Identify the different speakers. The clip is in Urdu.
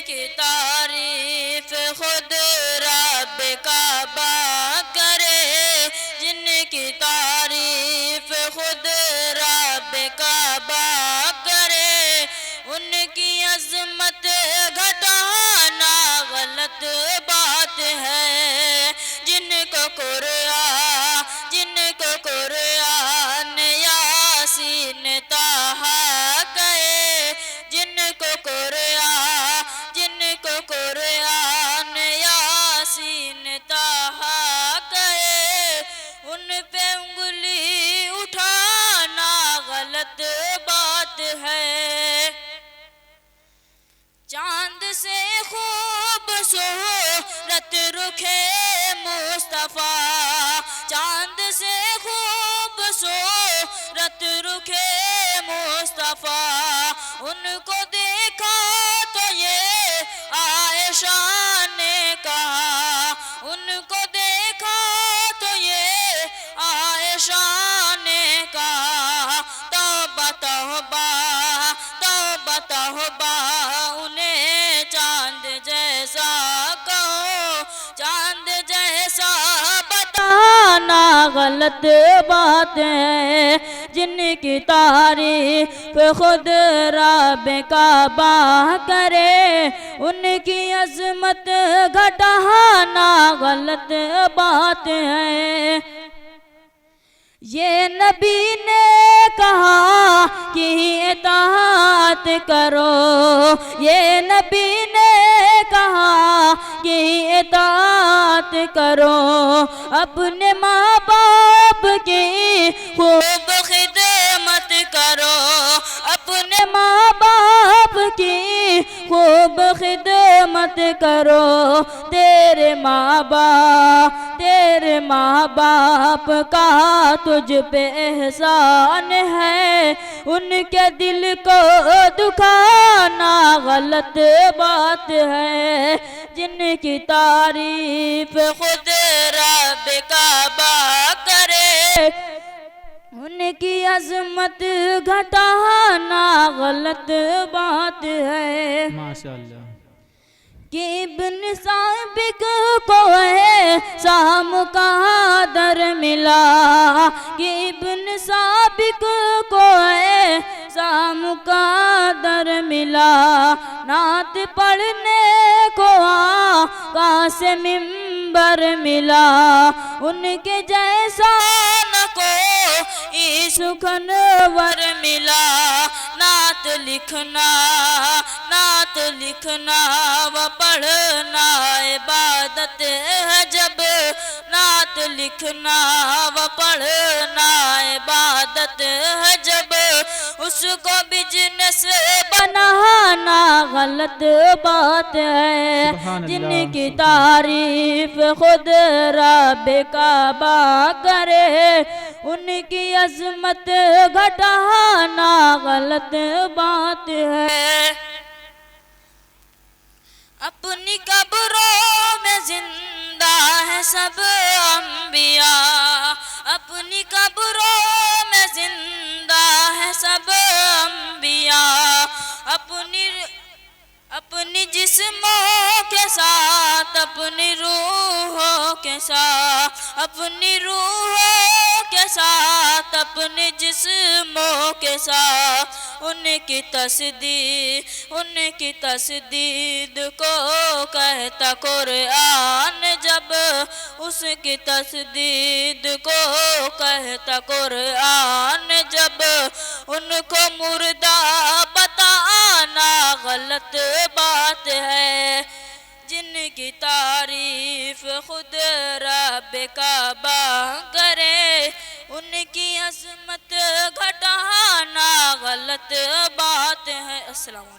Speaker 1: کی تعریف خود رب کعبہ کرے، جن کی تعریف خود رب کعبہ کرے، ان کی عظمت گھٹانا غلط بات ہے۔ جن کو قرآن یاسین طٰہٰ کہے، جن کو قرآن یاسین طٰہٰ کہے، ان پہ انگلی اٹھانا غلط بات ہے۔ چاند سے خوبصورت رخ مصطفیٰ، چاند سے خوبصورت رخ مصطفیٰ، ان کو دیکھا تو یہ عائشہ نے کہا، ان کو دیکھا تو یہ عائشہ نے کہا، توبہ توبہ توبہ توبہ، انہیں چاند جیسا کہو، چاند جیسا بتانا غلط بات ہے۔ جن کی تعریف خود رب کعبہ کرے، ان کی عظمت گھٹانا غلط بات ہے۔ یہ نبی نے کہا کہ اطاعت کرو، یہ نبی نے کہا کہ اطاعت کرو، اپنے ماں باپ کی خوب خدمت کرو، اپنے ماں باپ کی خوب خدمت کرو۔ تیرے ماں باپ کا تجھ پہ احسان ہے، ان کے دل کو دکھانا غلط بات ہے۔ جن کی تعریف خود رب کعبہ کرے، ان کی عظمت گھٹانا غلط بات ہے۔
Speaker 2: ماشاءاللہ۔
Speaker 1: کہ ابن سابق کو ایسا مقدر ملا، کہ ابن سابق کو ایسا مقدر ملا، نعت پڑھنے کو آقا سے منبر ملا، ان کے جیسا نہ کوئی سخنور ملا۔ نعت لکھنا و پڑھنا عبادت ہے جب، نعت لکھنا و پڑھنا عبادت ہے جب، اس کو بزنس بنانا غلط بات ہے۔ جن کی تعریف خود رب کعبہ کرے، ان کی عظمت گھٹانا غلط بات ہے۔ اپنی قبروں میں زندہ ہے سب انبیاء، اپنی قبروں میں زندہ ہے سب انبیاء، اپنی جسموں کے ساتھ اپنی روحوں کے ساتھ، اپنی روحوں کے ساتھ اپنی جسموں کے ساتھ، ان کی تصدیق کو کہتا قرآن جب، اس کی تصدیق کو کہتا قرآن جب، ان کو مردہ بتانا غلط بات ہے۔ جن کی تعریف خود رب کعبہ کرے، ان کی عظمت گھٹانا غلط بات ہے۔ السلام علیکم۔